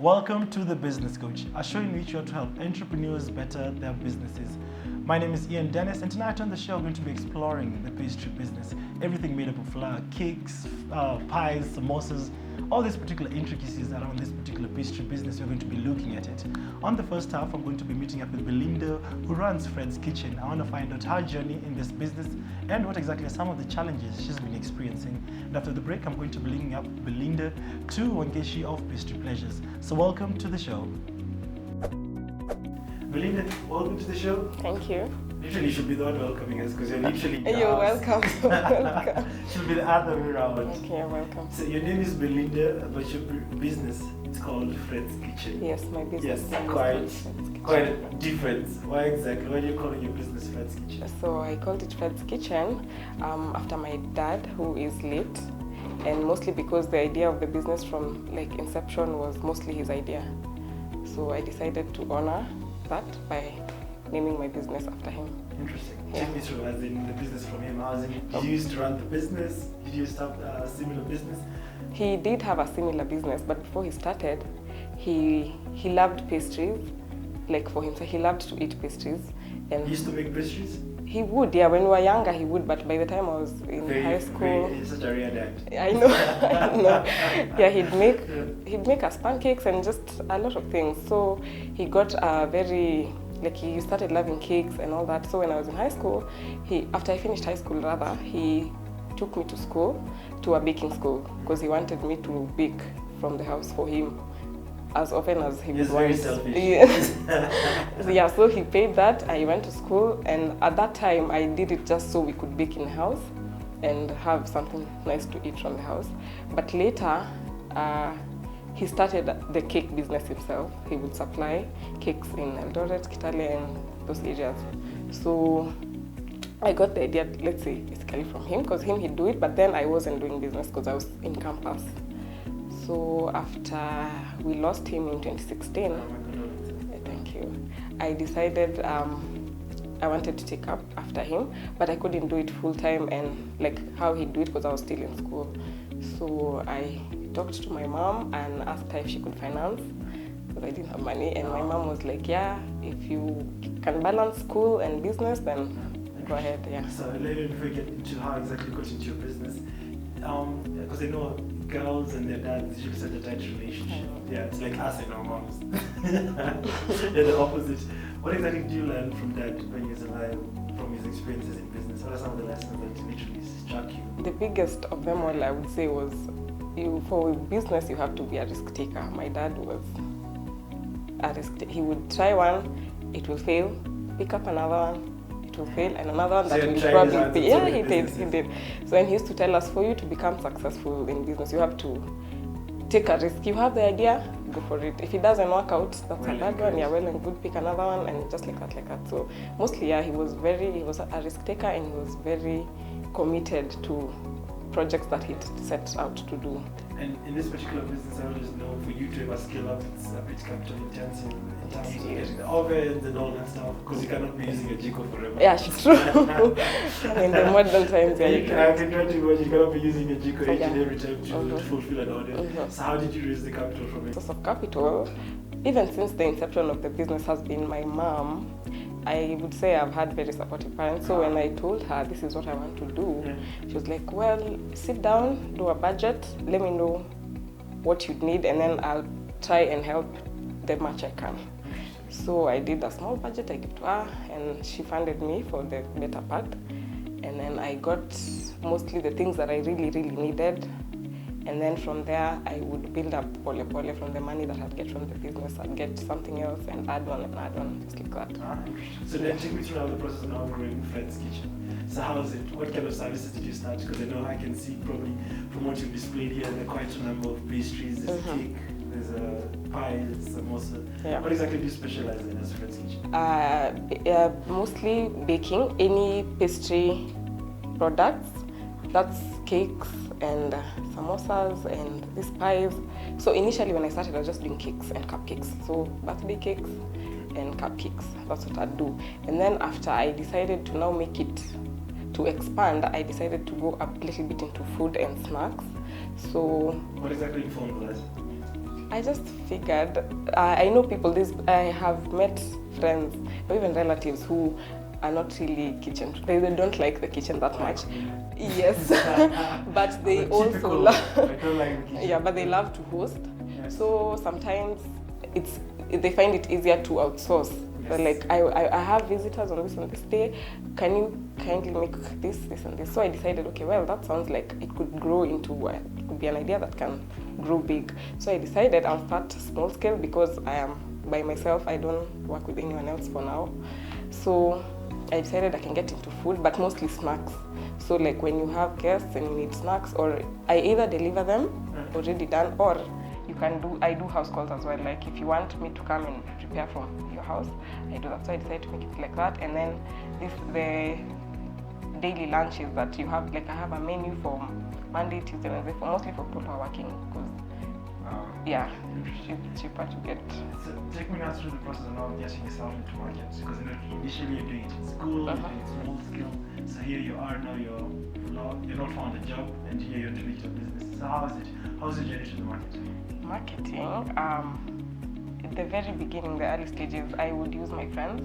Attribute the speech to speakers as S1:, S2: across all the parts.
S1: Welcome to The Business Coach, a show in which you want to help entrepreneurs better their businesses. My name is Ian Dennis, and tonight on the show we're going to be exploring the pastry business. Everything made up of flour, cakes, pies, samosas, all these particular intricacies around this particular pastry business, we're going to be looking at it. On the first half, I'm going to be meeting up with Belinda, who runs Fred's Kitchen. I want to find out her journey in this business and what exactly are some of the challenges she's been experiencing. And after the break, I'm going to be linking up Belinda to Wangeshi of Pastry Pleasures. So welcome to the show. Belinda, welcome to the show.
S2: Thank you.
S1: Literally, you should be the one welcoming us because you're literally in the
S2: You're
S1: house.
S2: welcome.
S1: Should be the other way around.
S2: Okay, you're welcome.
S1: So your name is Belinda, but your business it's called Fred's Kitchen.
S2: Yes, my business.
S1: Yes,
S2: name is
S1: quite
S2: Fred's Kitchen.
S1: quite a difference. Why exactly? Why do you call your business Fred's Kitchen?
S2: So I called it Fred's Kitchen after my dad, who is late, and mostly because the idea of the business from like inception was mostly his idea. So I decided to honor that by naming my business after him.
S1: Interesting.
S2: Yeah.
S1: Take me through, as in the business from him. As in, did you used to run the business? Did you start a similar business?
S2: He did have a similar business, but before he started, he loved pastries. Like for himself, he loved to eat pastries, and
S1: He used to make pastries?
S2: he would. Yeah, when we were younger, he would. But by the time I was in high school,
S1: such a rare dad.
S2: I know. I know. Yeah, he'd make us pancakes and just a lot of things. So he got he started loving cakes and all that. So when I was in high school, after I finished high school rather, he took me to school, to a baking school, because he wanted me to bake from the house for him as often as he would want.
S1: Very selfish.
S2: Yes. Yeah, so he paid that. I went to school, and at that time I did it just so we could bake in the house and have something nice to eat from the house. But later, he started the cake business himself. He would supply cakes in Eldoret, Kitale, and those areas. So I got the idea, let's say, basically from him, because he'd do it, but then I wasn't doing business because I was in campus. So after we lost him in 2016, thank you, I decided I wanted to take up after him, but I couldn't do it full time and like how he'd do it because I was still in school. So I talked to my mom and asked her if she could finance because I didn't have money, and my mom was like, yeah, if you can balance school and business, then go ahead. Yeah.
S1: So let me before we get into how exactly you got into your business, because I know girls and their dads usually such a tight relationship. Yeah, it's like us and our moms. They're the opposite. What exactly did you learn from Dad when he was alive, from his experiences in business? What are some of the lessons that literally struck you?
S2: The biggest of them all, I would say, was for business you have to be a risk taker. My dad was a risk taker. He would try one, it will fail, pick up another one, it will fail, and another one that will probably fail. Yeah, he did. So and he used to tell us, for you to become successful in business, you have to take a risk. You have the idea, go for it. If it doesn't work out, that's a bad one. Yeah, well and good, pick another one, and just like that. So mostly, yeah, he was a risk taker, and he was very committed to projects that he'd set out to do.
S1: And in this particular business, I always know for you to ever scale up, it's a bit capital intensive in terms of getting the ovens and all that stuff, because you cannot be using a Jiko forever.
S2: Yeah, it's true. In the modern times,
S1: I can try to imagine you cannot be using a Jiko each and every time to fulfill an order. So how did you raise the capital from it?
S2: Source of capital, even since the inception of the business, has been my mom. I would say I've had very supportive parents. So when I told her this is what I want to do, she was like, well, sit down, do a budget, let me know what you'd need, and then I'll try and help the much I can. So I did a small budget, I gave to her, and she funded me for the better part. And then I got mostly the things that I really, really needed. And then from there, I would build up pole from the money that I'd get from the business. I'd get something else and add one, just like that.
S1: So then take me through how the process now growing Fred's Kitchen. So how is it? What kind of services did you start? Because I know I can see probably from what you've displayed here, there are quite a number of pastries. There's a cake, there's a pie, there's a samosa. Yeah. What exactly do you specialize in as Fred's Kitchen?
S2: Mostly baking, any pastry products. That's cakes and samosas and these pies. So initially when I started, I was just doing cakes and cupcakes. So birthday cakes and cupcakes, that's what I'd do. And then after I decided to now make it, to expand, I decided to go a little bit into food and snacks. So
S1: what exactly informed that?
S2: I just figured, I know people, I have met friends or even relatives who are not really kitchen. They don't like the kitchen that much. Yes, but they also love.
S1: I don't like the kitchen.
S2: Yeah, but they love to host.
S1: Yes.
S2: So sometimes they find it easier to outsource.
S1: Yes.
S2: So like I have visitors on this day. Can you kindly make this, and this? So I decided, okay, well, that sounds like it could grow into it could be an idea that can grow big. So I decided I'll start small scale because I am by myself. I don't work with anyone else for now. So I decided I can get into food, but mostly snacks. So like when you have guests and you need snacks, or I either deliver them already done, or you can do, I do house calls as well. Like if you want me to come and prepare from your house, I do that. So I decided to make it like that. And then the daily lunches that you have, like I have a menu for Monday, Tuesday, Wednesday, mostly for people who are working, because yeah, it's cheaper to get.
S1: So take me now through the process of now getting yourself into market, because initially you're doing it in school, you're doing it small scale. So here you are now, you're not found a job, and here you're doing your business. So how is it? How's the journey to the market?
S2: Marketing, at the very beginning, the early stages, I would use my friends.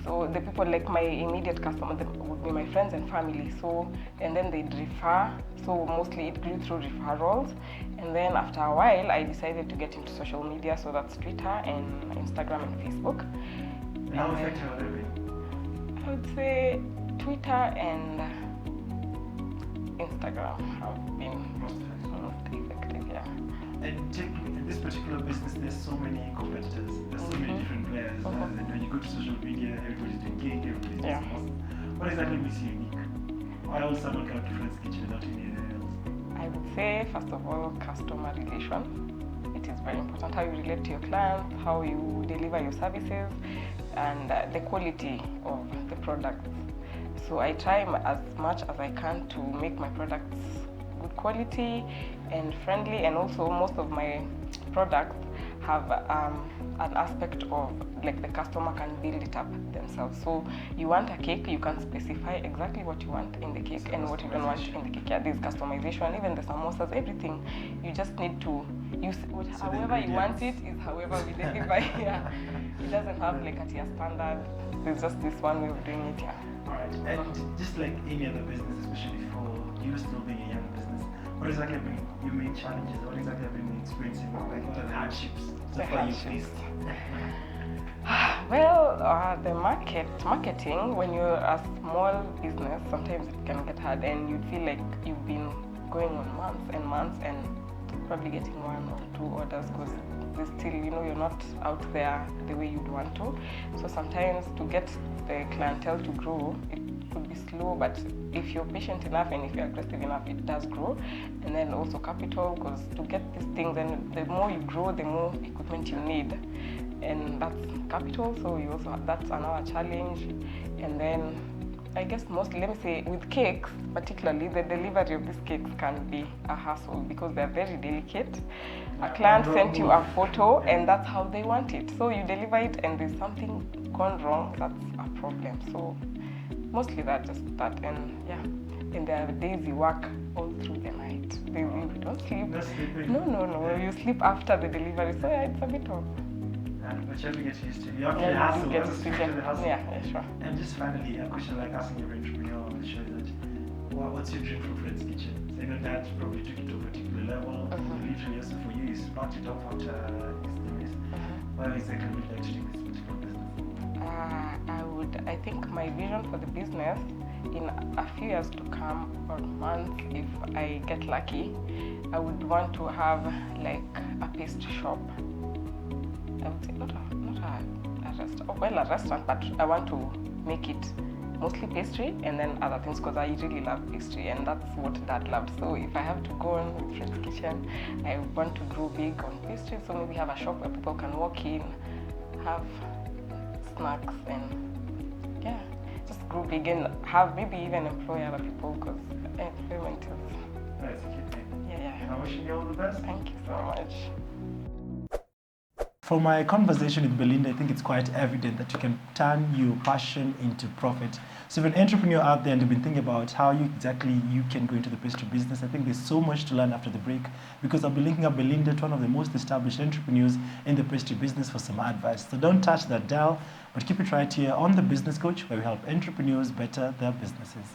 S2: So the people, like my immediate customers, would be my friends and family. So, and then they'd refer. So mostly it grew through referrals. And then after a while, I decided to get into social media. So that's Twitter and Instagram and Facebook.
S1: And how effective have they been?
S2: I would say Twitter and Instagram have been most effective, yeah.
S1: And in this particular business, there's so many competitors, there's so many different players. And when you go to social media, everybody's doing gig, everybody's doing awesome. What exactly makes you unique? Why would someone come to Friends Kitchen and not anywhere else?
S2: I would say, first of all, customer relation. It is very important how you relate to your clients, how you deliver your services, and the quality of the products. So I try as much as I can to make my products good quality and friendly, and also most of my products have an aspect of like the customer can build it up themselves. So you want a cake, you can specify exactly what you want in the cake and what you don't want in the cake. Yeah, there's customization, even the samosas, everything. You just need to use however you want it is however we deliver. Yeah, it doesn't have like a tier standard. There's just this one way of doing it. Yeah.
S1: Alright, and just like any other business, especially for you still being a young business, what exactly have been your main challenges? What exactly have you been experiencing? Like what are the hardships so far you faced?
S2: Well, the marketing, when you're a small business, sometimes it can get hard, and you feel like you've been going on months and months and probably getting 1 or 2 orders, because there's still, you're not out there the way you'd want to. So sometimes to get the clientele to grow, it could be slow, but if you're patient enough and if you're aggressive enough, it does grow. And then also capital, because to get these things, and the more you grow, the more equipment you need, and that's capital. So you also that's another challenge. And then I guess mostly, let me say, with cakes particularly, the delivery of these cakes can be a hassle because they're very delicate. A client sent you a photo and that's how they want it. So you deliver it and there's something gone wrong, that's a problem. So mostly just that, and yeah. And there are days you work all through the night. You don't sleep.
S1: No sleeping.
S2: No. You sleep after the delivery. So yeah, it's a bit of...
S1: But you have to get used to it. You have to hustle.
S2: Get used to the hustle. Yeah, sure.
S1: And just finally, a question like asking every entrepreneur on the show is that, what's your dream for Friends Kitchen? So you know that probably took it to a particular level. Literally also for you, you sparked it off after this. What exactly would you like to do with this particular business?
S2: I think my vision for the business in a few years to come, or months if I get lucky, I would want to have like a pastry shop. I would say not a restaurant, well, a restaurant, but I want to make it mostly pastry and then other things, because I really love pastry and that's what Dad loved. So if I have to go on with Friends Kitchen, I want to grow big on pastry. So maybe have a shop where people can walk in, have snacks, and yeah, just grow big and have maybe even employ other people, because employment is...
S1: That's a good thing.
S2: Yeah.
S1: And I wish you all the best.
S2: Thank you so much.
S1: From my conversation with Belinda, I think it's quite evident that you can turn your passion into profit. So if you're an entrepreneur out there and you've been thinking about how you can go into the pastry business, I think there's so much to learn after the break, because I'll be linking up Belinda to one of the most established entrepreneurs in the pastry business for some advice. So don't touch that dial, but keep it right here on The Business Coach, where we help entrepreneurs better their businesses.